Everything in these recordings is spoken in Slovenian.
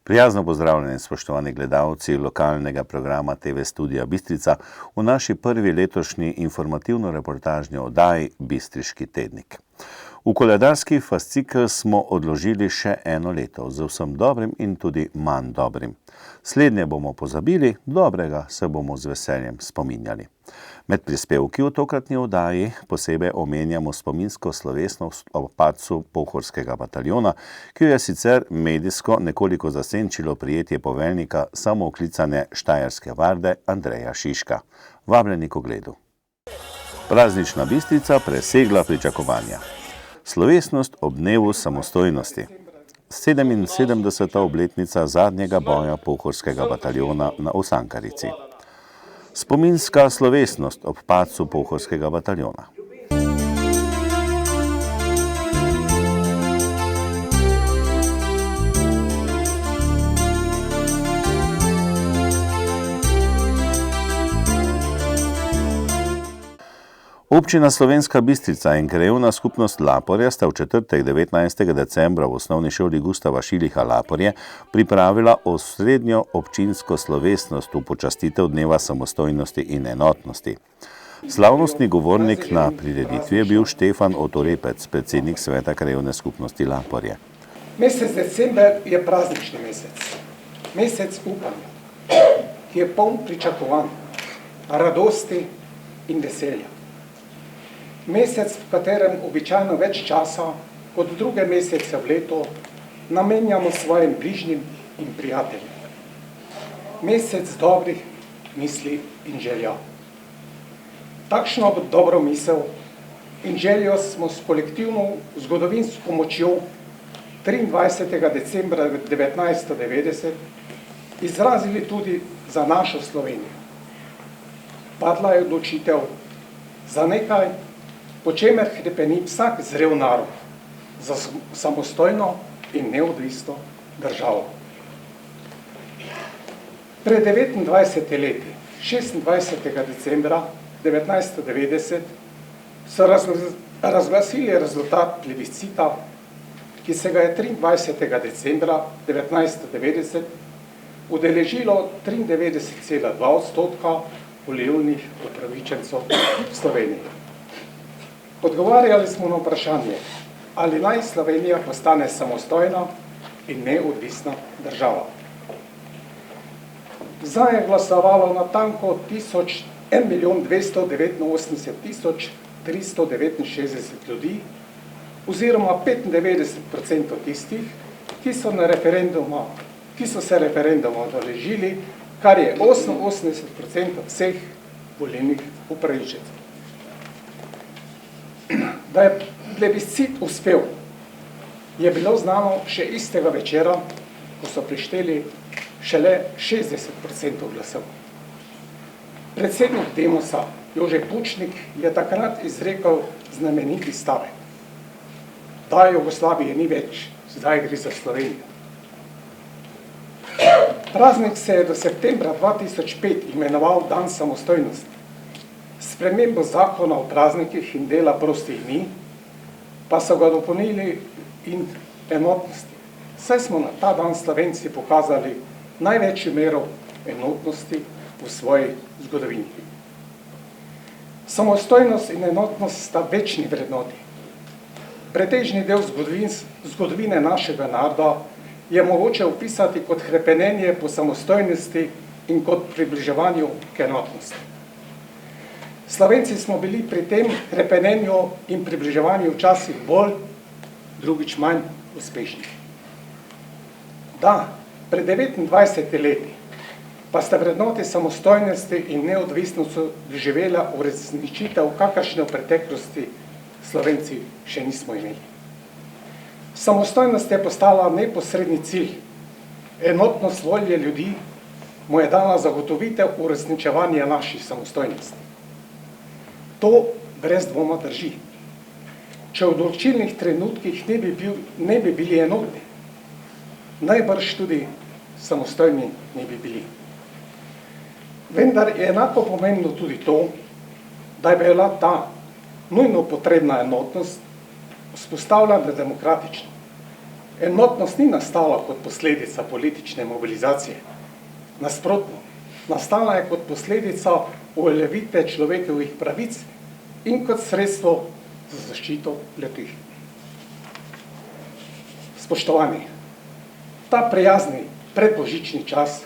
Prijazno pozdravljeni, spoštovani gledalci lokalnega programa TV Studia Bistrica v naši prvi letošnji informativno-reportažni oddaji Bistriški tednik. V koledarski fascikel smo odložili še eno leto, z vsem dobrim in tudi manj dobrim. Slednje bomo pozabili, dobrega se bomo z veseljem spominjali. Med prispevki v tokratni oddaji posebej omenjamo spominsko slovesnost o padcu Pohorskega bataljona, ki jo je sicer medijsko nekoliko zasenčilo prijetje poveljnika samooklicane Štajerske varde Andreja Šiška. Vabljeni k ogledu. Praznična Bistrica presegla pričakovanja. Slovesnost ob dnevu samostojnosti. 77. obletnica zadnjega boja Pohorskega bataljona na Osankarici. Spominska slovesnost ob padcu Pohorskega bataljona. Občina Slovenska Bistrica in krajevna skupnost Laporje sta v četrtek 19. decembra v osnovni šoli Gustava Šiliha Laporje pripravila osrednjo občinsko slovesnost v počastitev dneva samostojnosti in enotnosti. Slavnostni govornik na prireditvi je bil Štefan Otorepec, predsednik sveta krajevne skupnosti Laporje. Mesec december je praznični mesec. Mesec upanja, ki je poln pričakovanj, radosti in veselja. Mesec, v katerem običajno več časa kot druge mesece v letu namenjamo svojim bližnjim in prijateljem. Mesec dobrih misli in želja. Takšno dobro misel in željo smo s kolektivno zgodovinsko močjo 23. decembra 1990 izrazili tudi za našo Slovenijo. Padla je odločitev za nekaj, po čemer hrepeni vsak zrel narod za samostojno in neodvisno državo. Pred 29 leti, 26. decembra 1990, so razglasili rezultat plebiscita, ki se ga je 23. decembra 1990 udeležilo 93,2% volilnih upravičencev v Sloveniji. Odgovarjali smo na vprašanje, ali naj Slovenija postane samostojna in neodvisna država. Za je glasovalo natanko 1.289.369 ljudi, oziroma 95% tistih, ki so se referenduma udeležili, kar je 88% vseh volilnih upravičencev. Da je plebiscit uspel, je bilo znano še istega večera, ko so prišteli šele 60% glasov. Predsednik Demosa Jože Pučnik je takrat izrekel znameniti stavek: da Jugoslavije ni več, zdaj gre za Slovenijo. Praznik se je do septembra 2005 imenoval Dan samostojnosti. Spremembo zakona o praznikih in dela prostih dni pa so ga dopolnili in enotnosti. Saj smo na ta dan Slovenci pokazali največjo mero enotnosti v svoji zgodovini. Samostojnost in enotnost sta večni vrednoti. Pretežni del zgodovine našega naroda je mogoče opisati kot hrepenenje po samostojnosti in kot približevanju k enotnosti. Slovenci smo bili pri tem hrepenenju in približevanju včasih bolj, drugič manj uspešni. Da, pred 29 leti pa sta vrednoti samostojnosti in neodvisnosti doživela uresničitev, kakršne v preteklosti Slovenci še nismo imeli. Samostojnost je postala neposredni cilj. Enotnost volje ljudi mu je dala zagotovitev uresničevanja naših samostojnosti. To brez dvoma drži. Če v odločilnih trenutkih ne bi bili enotni, najbrž tudi samostojni ne bi bili. Vendar je enako pomembno tudi to, da je bila ta nujno potrebna enotnost vzpostavljena demokratično. Enotnost ni nastala kot posledica politične mobilizacije. Nasprotno, nastala je kot posledica uveljavitve človekovih pravic in kot sredstvo za zaščito le-teh. Spoštovani, ta prijazni predbožični čas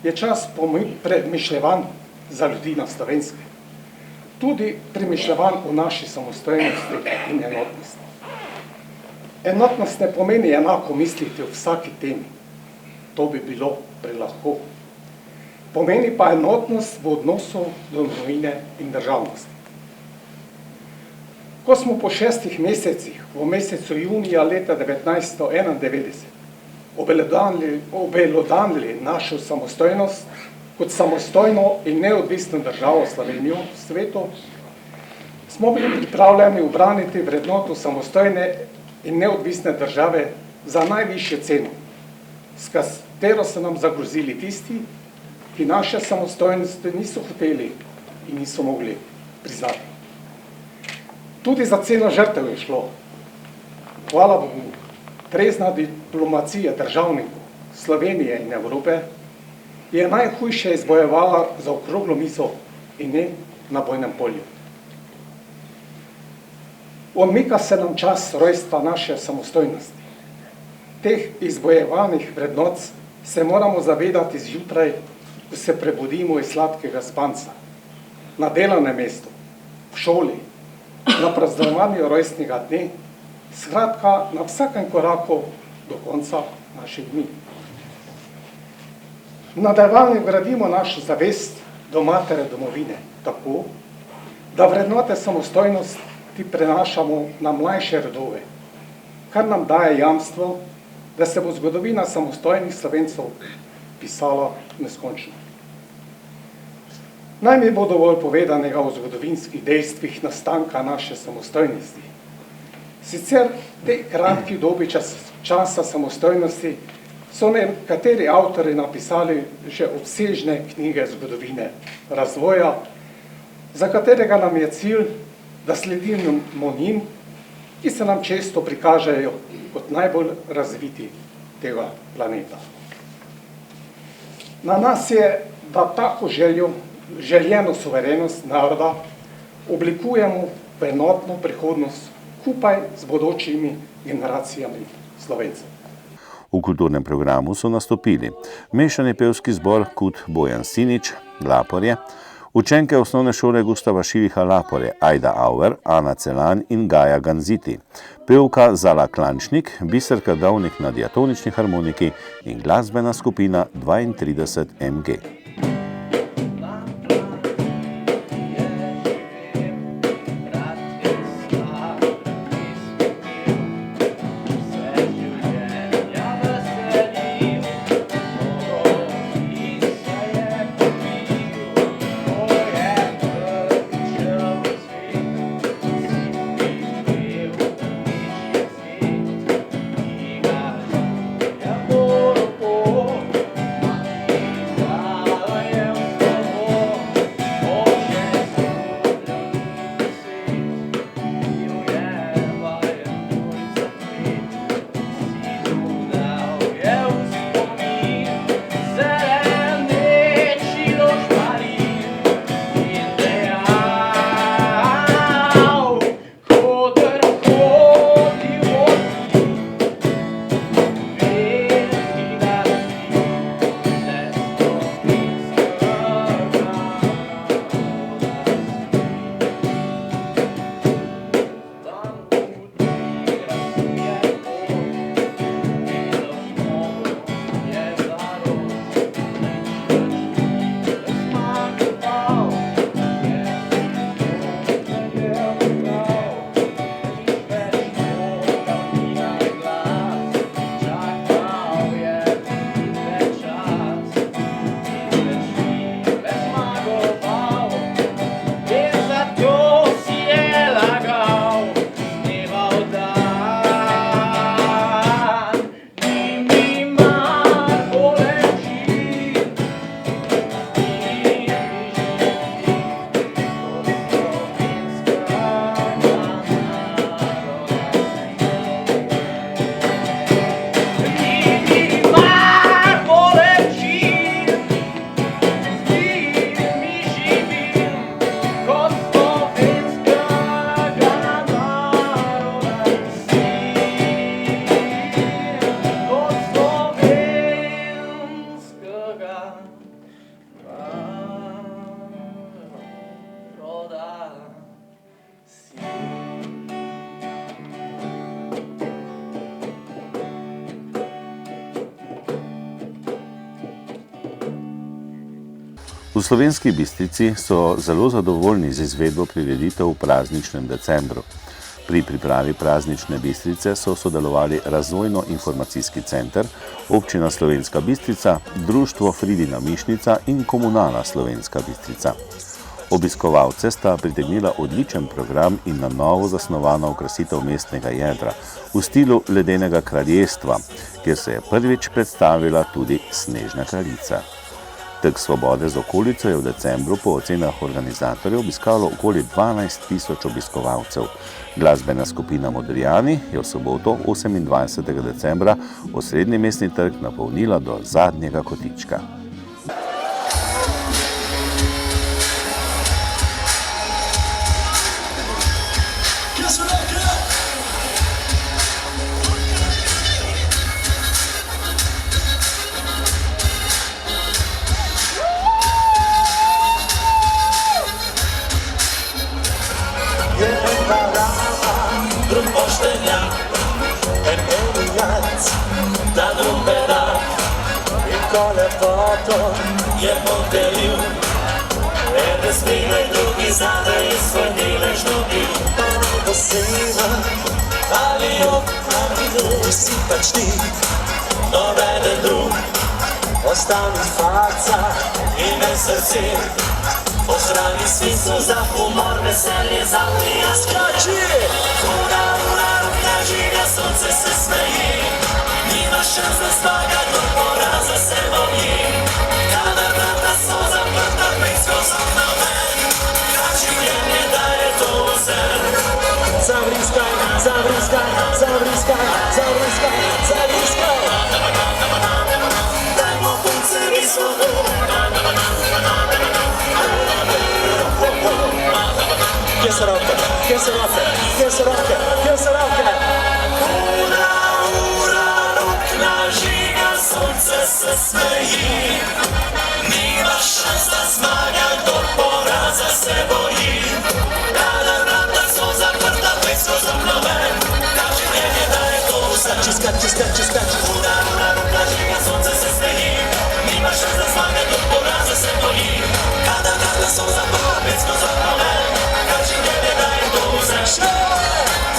je čas premišljevanj za ljudi na Slovenskem, tudi premišljevanj o naši samostojnosti in enotnosti. Enotnost ne pomeni enako misliti o vsaki temi, to bi bilo prelahko. Pomeni pa enotnost v odnosu do domovine in državnosti. Ko smo po 6 mesecih, v mesecu junija leta 1991, obelodanili našo samostojnost kot samostojno in neodvisno državo Slovenijo v svetu, smo bili pripravljeni ubraniti vrednoto samostojne in neodvisne države za najvišjo ceno, s katero so nam zagrozili tisti, ki naše samostojnosti niso hoteli in niso mogli priznati. Tudi za ceno žrtev je šlo. Hvala Bogu, trezna diplomacija državnikov Slovenije in Evrope je najhujše izbojevala za okroglo mizo in ne na bojnem polju. Odmika se nam čas rojstva naše samostojnosti. Teh izbojevanih vrednot se moramo zavedati zjutraj, ko se prebudimo iz sladkega spanca, na delovnem mestu, v šoli, na praznovanju rojstnega dne, skratka na vsakem koraku do konca naših dni. V nadaljevanju gradimo našo zavest do matere domovine tako, da vrednote samostojnosti prenašamo na mlajše rodove, kar nam daje jamstvo, da se bo zgodovina samostojnih Slovencev pisala neskončno. Naj mi bo dovolj povedanega o zgodovinskih dejstvih nastanka naše samostojnosti. Sicer te kratki dobi časa samostojnosti so nekateri avtori napisali že obsežne knjige zgodovine razvoja, za katerega nam je cilj, da sledimo njim, ki se nam često prikažejo kot najbolj razviti tega planeta. Na nas je, da tako željeno suverenost naroda oblikujemo v enotno prihodnost skupaj z bodočimi generacijami Slovencev. V kulturnem programu so nastopili mešani pevski zbor Kut Bojan Sinič, Laporje, učenke osnovne šole Gustava Šiliha Laporje, Ajda Auer, Ana Celan in Gaja Ganziti, pevka Zala Klančnik, Biserka Dovnik na diatonični harmoniki in glasbena skupina 32 MG. V Slovenski Bistrici so zelo zadovoljni z izvedbo prireditev v prazničnem decembru. Pri pripravi praznične Bistrice so sodelovali Razvojno-informacijski center, Občina Slovenska Bistrica, Društvo Fridina Mišnica in Komunala Slovenska Bistrica. Obiskovalce sta pritegnila odličen program in na novo zasnovana okrasitev mestnega jedra v stilu ledenega kraljestva, kjer se je prvič predstavila tudi Snežna kraljica. Trg Svobode z okolico je v decembru po ocenah organizatorjev obiskalo okoli 12.000 obiskovalcev. Glasbena skupina Modrijani je v soboto 28. decembra osrednji mestni trg napolnila do zadnjega kotička. Drug poštenjak, en enijac, ta drug bedak. In ko lepoto je podelil, ene spine, drugi zadaj in svoj delež dobil. Pa ni poseba, ali ali si pač ti, nobeden drug. Ostani faca in ne srce, ohrani smisel za humor, veselje za prija skači. Ura, ura, ruka žiga, sonce se smeji, nima šans da zmaga, do poraza se boji. Kada vrata so zaprta, pej skozi okno ven, kad življenje daje to vzen. Zavriskaj, zavriskaj, zavriskaj, zavriskaj, zavriskaj. Dajmo puncevi svobodu. Kje se roke, kje se roke, kje se roke, kje se roke? Ura, ura, rukna žiga, sonce se smeji. Nima šans da zmaga, do poraza se boji. Kada vrata so zaprta, pej skozi okno ven, kad življenje daje to vse. Čiskač, čiskač, čiskač. Ura, ura, rukna žiga, sonce se smeji. Nima šans da zmaga, do poraza se boji. Kada vrata so zaprta, pej skozi okno ven, kad življenje daje to vse.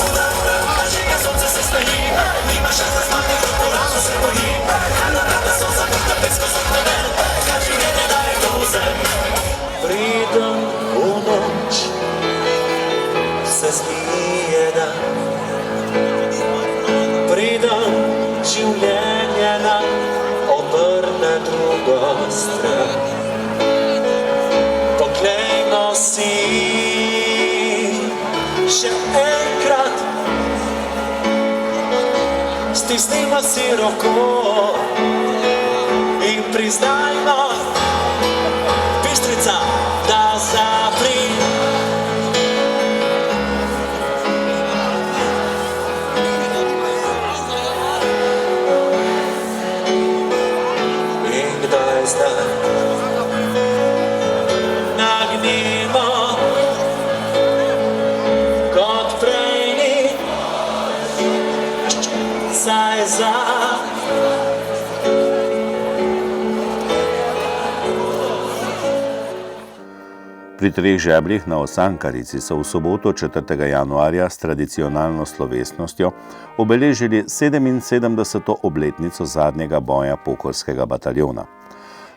Ura, ura, rukna žiga, sonce se smeji. Nima šans da zmaga, do poraza se boji. Kada vrata so zaprta, pej skozi okno ven, kad življenje daje to vse. Pridem v noč, se zmije dan. Pridem življenje nam obrne drugo stran. Poklejmo si še enkrat, stisnimo si roko in priznajmo, Bistrica, da zapri. In kdaj zdaj nagnimo, kot prej ni, saj za. Pri Treh žebljih na Osankarici so v soboto 4. januarja s tradicionalno slovesnostjo obeležili 77. obletnico zadnjega boja pohorskega bataljona.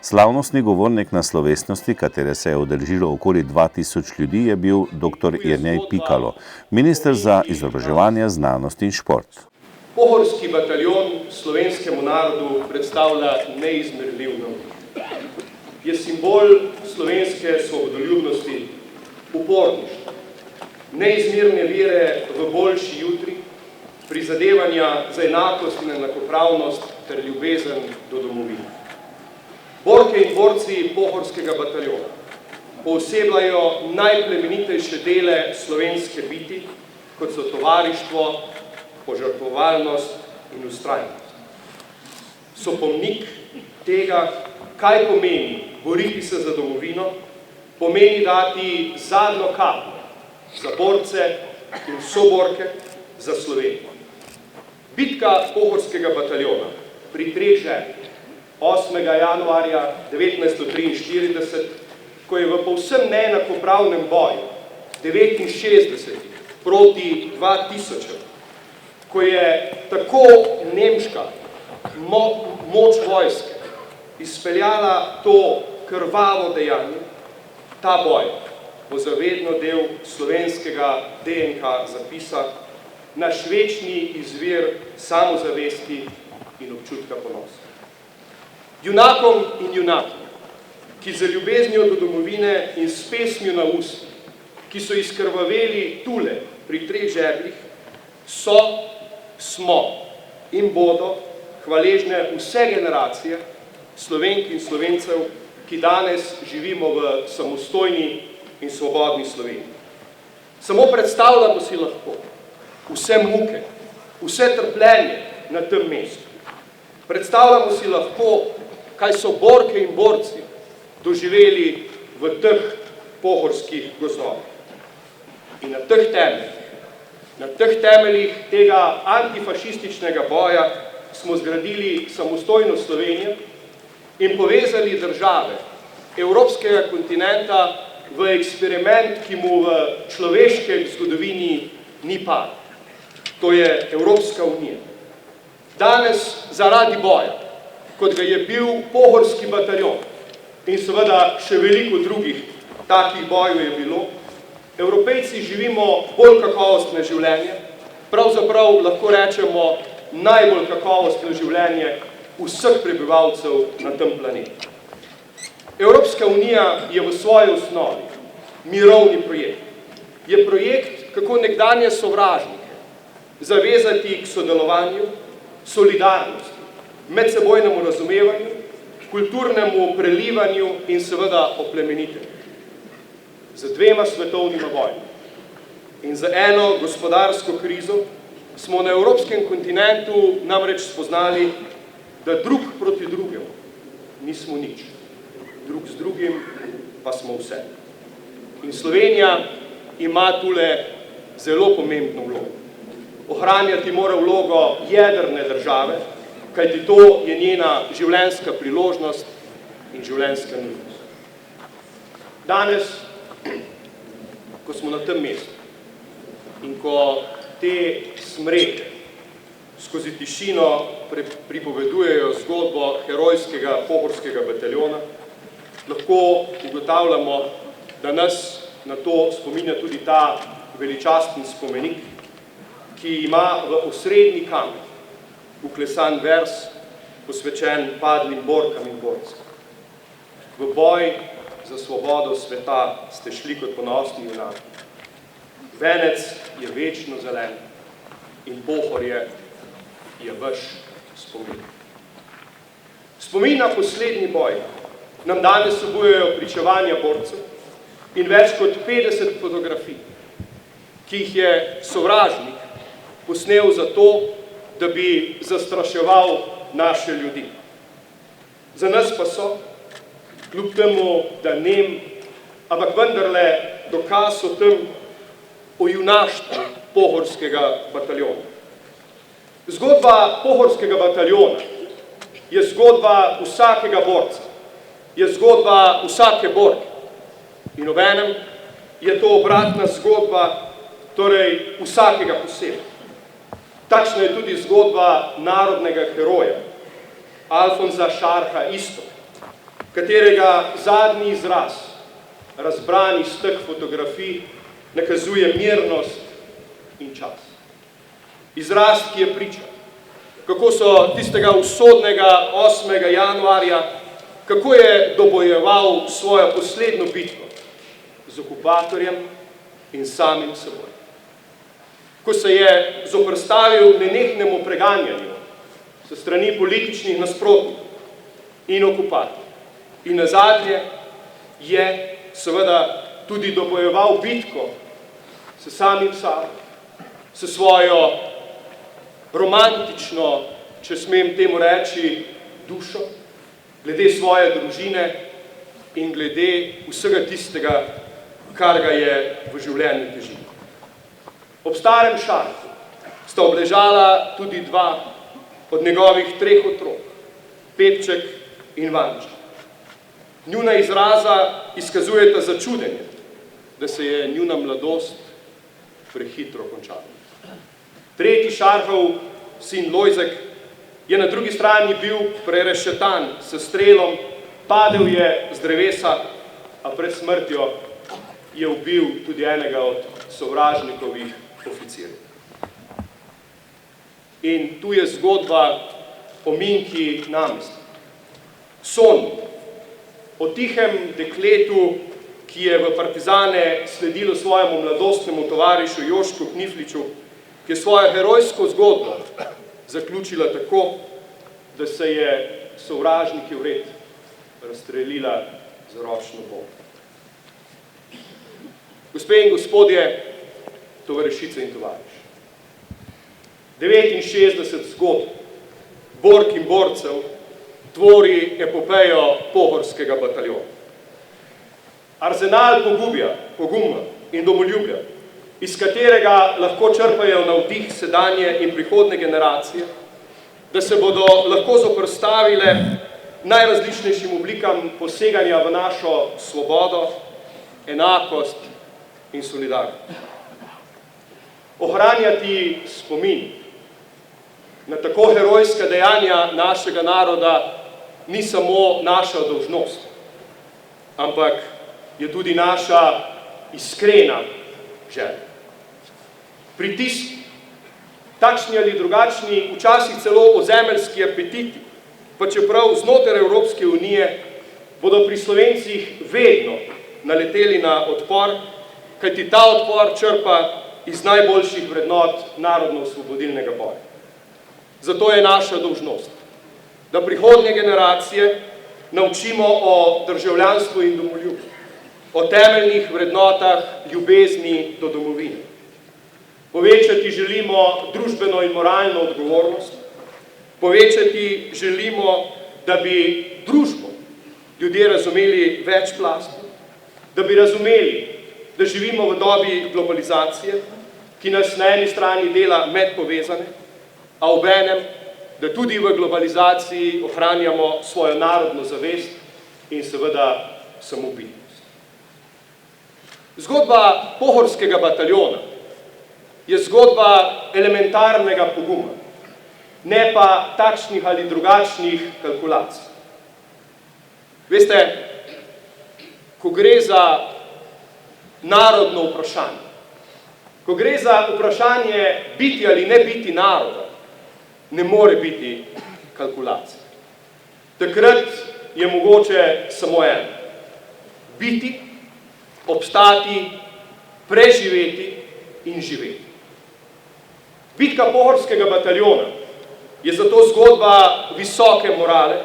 Slavnostni govornik na slovesnosti, katere se je udeležilo okoli 2000 ljudi, je bil dr. Jernej Pikalo, minister za izobraževanje, znanost in šport. Pohorski bataljon slovenskemu narodu predstavlja neizmerljiv navdih. Je simbol slovenske svobodoljubnosti, uporništva, neizmerne vere v boljši jutri, prizadevanja za enakost in enakopravnost ter ljubezen do domovine. Borke in borci pohorskega bataljona poosebljajo najplemenitejše dele slovenske biti, kot so tovarištvo, požrtvovalnost in vztrajnost. So pomnik tega, kaj pomeni boriti se za domovino, pomeni dati zadnjo kapljo za borce in soborke za Slovenijo. Bitka pohorskega bataljona pri Treh žebljih 8. januarja 1943 ko je v povsem neenakopravnem boju 69 proti 2000, ko je tako nemška moč vojske izpeljala to krvavo dejanje, ta boj bo zavedno del slovenskega DNK zapisa, naš večni izvir samozavesti in občutka ponosa. Junakom in junakom, ki z ljubeznijo do domovine in s pesmijo na ustih, ki so izkrvaveli tule pri 3 žebljih, smo in bodo hvaležne vse generacije Slovenk in Slovencev, ki danes živimo v samostojni in svobodni Sloveniji. Samo predstavljamo si lahko vse muke, vse trpljenje na tem mestu. Predstavljamo si lahko, kaj so borke in borci doživeli v teh pohorskih gozdovih. In na teh temeljih tega antifašističnega boja smo zgradili samostojno Slovenijo in povezali države evropskega kontinenta v eksperiment, ki mu v človeškem zgodovini ni par. To je Evropska unija. Danes zaradi boja, kot ga je bil pohorski bataljon in seveda še veliko drugih takih bojev je bilo, Evropejci živimo bolj kakovostne življenje, pravzaprav lahko rečemo najbolj kakovostno življenje vseh prebivalcev na tem planetu. Evropska unija je v svoji osnovi mirovni projekt. Je projekt, kako nekdanje sovražnike zavezati k sodelovanju, solidarnosti, medsebojnemu razumevanju, kulturnemu prelivanju in seveda oplemenitenju. Z 2 svetovnima vojnama in z eno gospodarsko krizo smo na evropskem kontinentu namreč spoznali, da drug proti drugemu nismo nič, drug z drugim pa smo vse. In Slovenija ima tule zelo pomembno vlogo. Ohranjati mora vlogo jedrne države, kajti to je njena življenjska priložnost in življenjska nujnost. Danes, ko smo na tem mestu in ko te smreke skozi tišino pripovedujejo zgodbo herojskega pohorskega bataljona, lahko ugotavljamo, da nas na to spominja tudi ta veličasten spomenik, ki ima v osrednji kamen vklesan vers, posvečen padlim borkam in borcem. V boj za svobodo sveta ste šli kot ponosni junaki. Venec je večno zelen in Pohorje je vaš spomin. Spomin na poslednji boj nam danes obujajo pričevanja borcev in več kot 50 fotografij, ki jih je sovražnik posnel zato, da bi zastraševal naše ljudi. Za nas pa so, kljub temu, da nem, ampak vendarle dokaz o tem, o junaštvu pohorskega bataljona. Zgodba pohorskega bataljona je zgodba vsakega borca, je zgodba vsake borke. In obenem je to obratna zgodba, torej vsakega posebej. Takšna je tudi zgodba narodnega heroja, Alfonza Šarha Iztok, katerega zadnji izraz, razbran iz teh fotografij, nakazuje mirnost in čas. Izraz, ki je priča, kako so tistega usodnega 8. januarja, kako je dobojeval svojo poslednjo bitko z okupatorjem in samim seboj. Ko se je zoprstavil nenehnemu preganjanju s strani političnih nasprotnikov in okupatorjev. In nazadnje je seveda tudi dobojeval bitko s samim sabo, s svojo romantično, če smem temu reči, dušo, glede svoje družine in glede vsega tistega, kar ga je v življenju težilo. Ob starem Šarhu sta obležala tudi 2 od njegovih 3 otrok, Pepček in Vanček. Njuna izraza izkazujeta začudenje, da se je njuna mladost prehitro končala. Tretji Šarhov sin Lojzek je na drugi strani bil prerešetan s strelom, padel je z drevesa, a pred smrtjo je ubil tudi enega od sovražnikovih oficirjev. In tu je zgodba o Minki namestniku. Sonji, o tihem dekletu, ki je v partizane sledilo svojemu mladostnemu tovarišu Jošku Knifliču, ki je svojo herojsko zgodbo zaključila tako, da se je sovražniki vred razstrelila z ročno bombo. Gospe in gospodje, tovarišice in tovariši, 69 zgodb, bork in borcev tvori epopejo Pohorskega bataljona. Arzenal poguma in domoljubja, iz katerega lahko črpajo navdih sedanje in prihodne generacije, da se bodo lahko zoprstavile najrazličnejšim oblikam poseganja v našo svobodo, enakost in solidarnost. Ohranjati spomin na tako herojska dejanja našega naroda ni samo naša dolžnost, ampak je tudi naša iskrena želja. Pritiski, takšni ali drugačni, včasih celo ozemeljski apetiti, pa čeprav znotraj Evropske unije, bodo pri Slovencih vedno naleteli na odpor, kajti ta odpor črpa iz najboljših vrednot narodno-osvobodilnega boja. Zato je naša dolžnost, da prihodnje generacije naučimo o državljanstvu in domoljubju, o temeljnih vrednotah ljubezni do domovine. Povečati želimo družbeno in moralno odgovornost, povečati želimo, da bi družbo ljudje razumeli večplastno, da bi razumeli, da živimo v dobi globalizacije, ki nas na eni strani dela medpovezane, a obenem, da tudi v globalizaciji ohranjamo svojo narodno zavest in seveda samobitnost. Zgodba Pohorskega bataljona je zgodba elementarnega poguma, ne pa takšnih ali drugačnih kalkulacij. Veste, ko gre za narodno vprašanje, ko gre za vprašanje biti ali ne biti naroda, ne more biti kalkulacija. Takrat je mogoče samo eno: biti, obstati, preživeti in živeti. Bitka Pohorskega bataljona je zato zgodba visoke morale,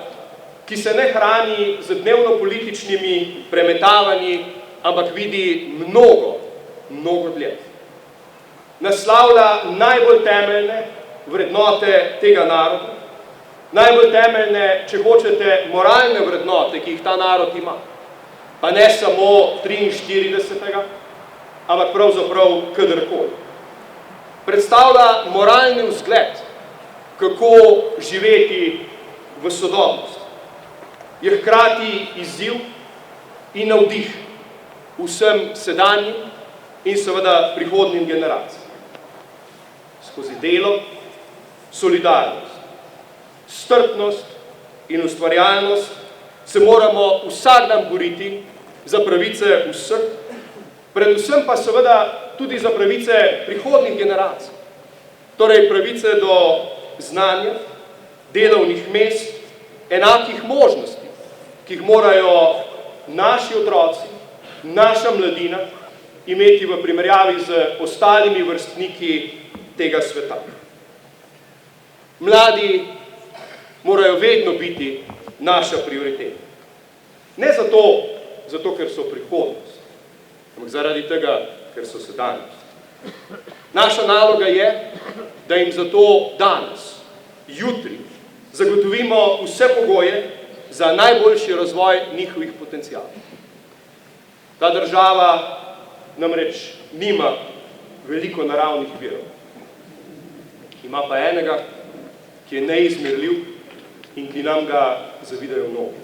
ki se ne hrani z dnevno-političnimi premetavanji, ampak vidi mnogo dlje. Naslavlja najbolj temeljne vrednote tega naroda, najbolj temeljne, če hočete, moralne vrednote, ki jih ta narod ima. Pa ne samo 43. ampak pravzaprav kadarkoli. Predstavlja moralni vzgled, kako živeti v sodobnosti. Je hkrati izziv in navdih vsem sedanjim in seveda prihodnjim generacijam. Skozi delo, solidarnost, strpnost in ustvarjalnost se moramo vsak dan boriti za pravice vseh, predvsem pa seveda tudi za pravice prihodnjih generacij. Torej pravice do znanja, delovnih mest, enakih možnosti, ki jih morajo naši otroci, naša mladina imeti v primerjavi z ostalimi vrstniki tega sveta. Mladi morajo vedno biti naša prioriteta. Ne zato, ker so prihodnost, ampak zaradi tega, ker so sedanjost. Naša naloga je, da jim zato danes, jutri, zagotovimo vse pogoje za najboljši razvoj njihovih potencialov. Ta država namreč nima veliko naravnih virov. Ima pa enega, ki je neizmerljiv in ki nam ga zavidajo mnogi.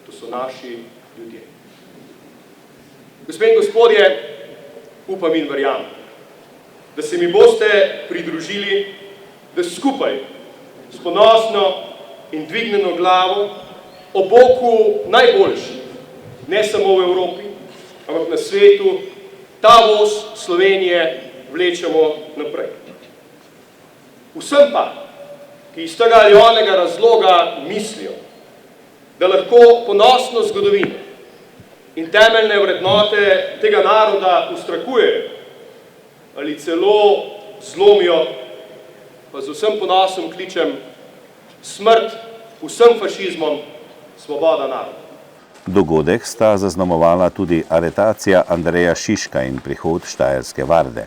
To to so naši ljudje. Gospe in gospodje, upam in verjamem, da se mi boste pridružili, da skupaj s ponosno in dvignjeno glavo ob boku najboljših, ne samo v Evropi, ampak na svetu, ta voz Slovenije vlečemo naprej. Vsem pa, ki iz tega ali onega razloga mislijo, da lahko ponosno zgodovino in temeljne vrednote tega naroda ustrahujejo ali celo zlomijo, pa z vsem ponosom kličem smrt vsem fašizmom, svoboda naroda. Dogodek sta zaznamovala tudi aretacija Andreja Šiška in prihod Štajerske varde.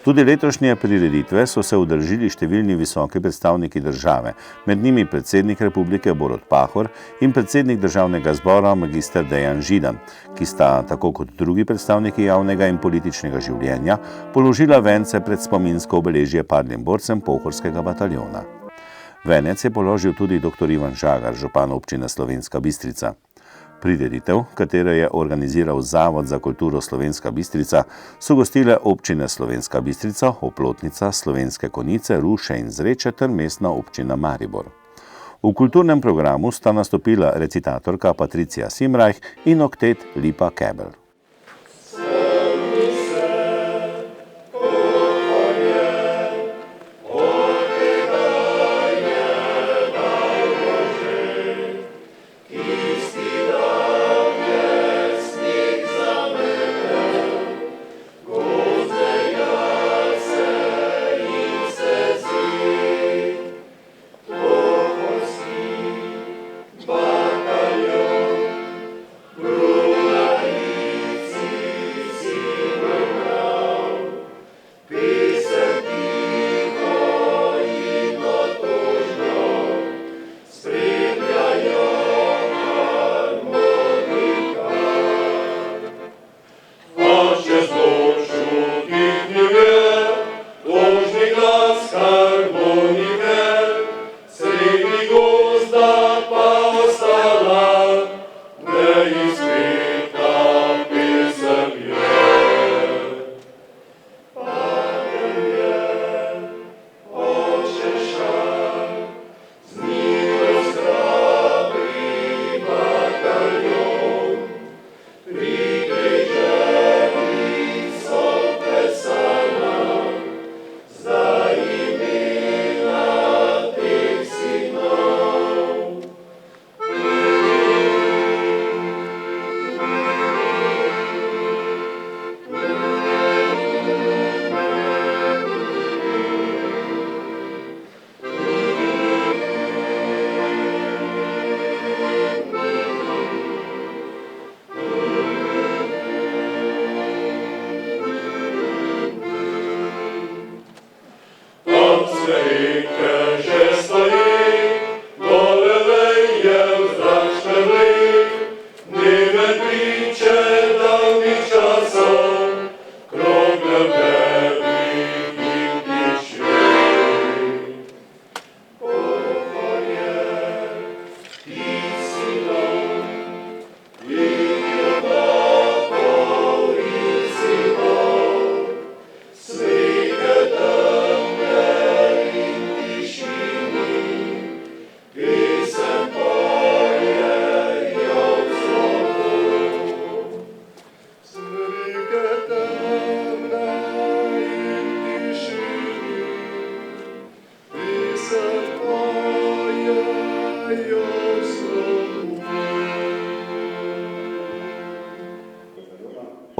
Tudi letošnje prireditve so se udeležili številni visoki predstavniki države, med njimi predsednik republike Borut Pahor in predsednik državnega zbora magister Dejan Židan, ki sta, tako kot drugi predstavniki javnega in političnega življenja, položila vence pred spominsko obeležje padlim borcem Pohorskega bataljona. Venec je položil tudi dr. Ivan Žagar, župan občine Slovenska Bistrica. Prireditev, katero je organiziral Zavod za kulturo Slovenska Bistrica, so gostile občine Slovenska Bistrica, Oplotnica, Slovenske Konjice, Ruše in Zreče ter mestna občina Maribor. V kulturnem programu sta nastopila recitatorka Patricija Simrajh in oktet Lipa Kebel.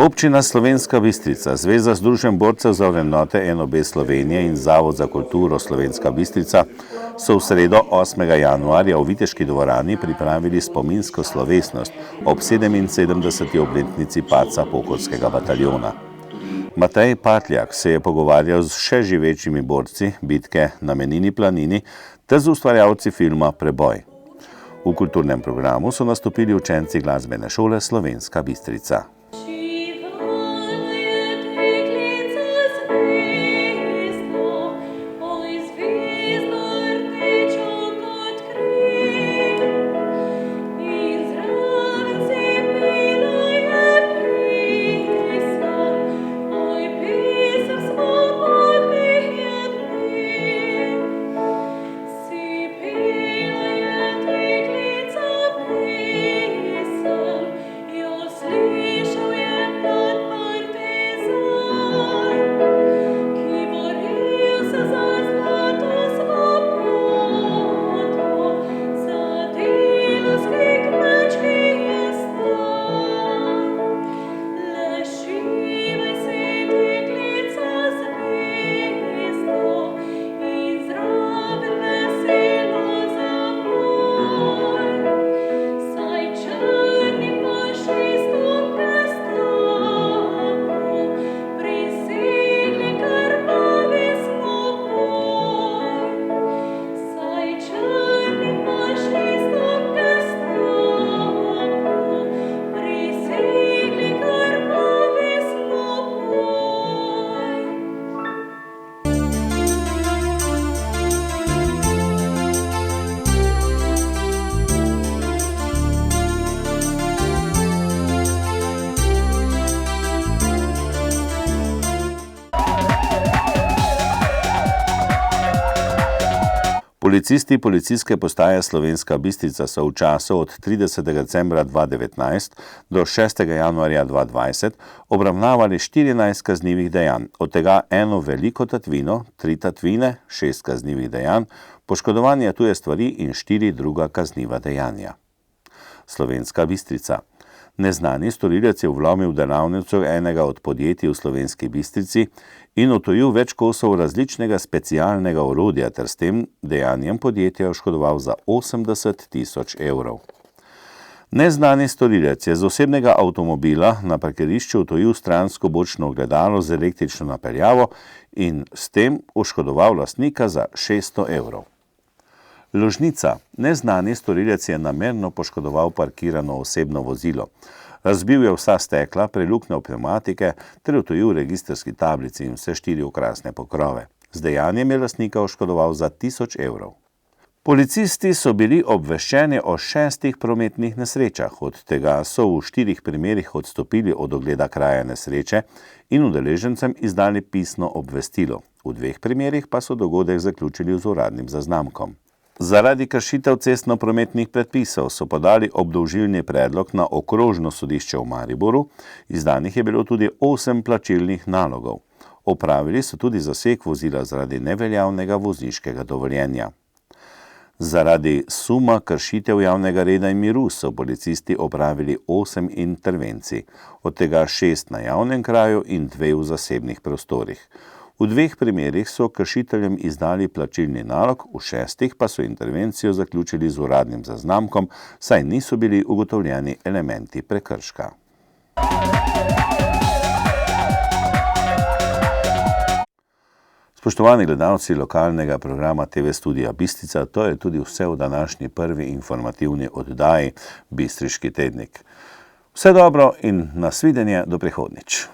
Občina Slovenska Bistrica, Zveza združenj borcev za vrednote NOB Slovenije in Zavod za kulturo Slovenska Bistrica so v sredo 8. januarja v Viteški dvorani pripravili spominsko slovesnost ob 77. obletnici padca Pohorskega bataljona. Matej Patljak se je pogovarjal z še živečimi borci bitke na Menini planini ter z ustvarjalci filma Preboj. V kulturnem programu so nastopili učenci glasbene šole Slovenska Bistrica. Policisti Policijske postaje Slovenska Bistrica so v času od 30. decembra 2019 do 6. januarja 2020 obravnavali 14 kaznivih dejanj, od tega eno veliko tatvino, 3 tatvine, 6 kaznivih dejanj, poškodovanje tuje stvari in 4 druga kazniva dejanja. Slovenska Bistrica. Neznani storilec je vlomil v delavnico enega od podjetij v Slovenski Bistrici in odtujil več kosov različnega specialnega orodja ter s tem dejanjem podjetja oškodoval za 80 000 evrov. Neznani storilec je z osebnega avtomobila na parkirišču odtujil stransko bočno ogledalo z električno napeljavo in s tem oškodoval lastnika za 600 evrov. Ložnica. Neznani storilec je namerno poškodoval parkirano osebno vozilo. Razbil je vsa stekla, preluknjal pnevmatike ter odtujil registrski tablici in vse 4 okrasne pokrove. Z dejanjem je lastnika oškodoval za 1000 evrov. Policisti so bili obveščeni o 6 prometnih nesrečah, od tega so v 4 primerih odstopili od ogleda kraja nesreče in udeležencem izdali pisno obvestilo. V 2 primerih pa so dogodek zaključili z uradnim zaznamkom. Zaradi kršitev cestno-prometnih predpisov so podali obdolžilni predlog na okrožno sodišče v Mariboru, izdanih je bilo tudi 8 plačilnih nalogov. Opravili so tudi zaseg vozila zaradi neveljavnega vozniškega dovoljenja. Zaradi suma kršitev javnega reda in miru so policisti opravili 8 intervencij, od tega 6 na javnem kraju in 2 v zasebnih prostorih. V 2 primerih so kršiteljem izdali plačilni nalog, v 6 pa so intervencijo zaključili z uradnim zaznamkom, saj niso bili ugotovljeni elementi prekrška. Spoštovani gledalci lokalnega programa TV Studia Bistrica, to je tudi vse v današnji prvi informativni oddaji Bistriški tednik. Vse dobro in nasvidenje do prihodnjič.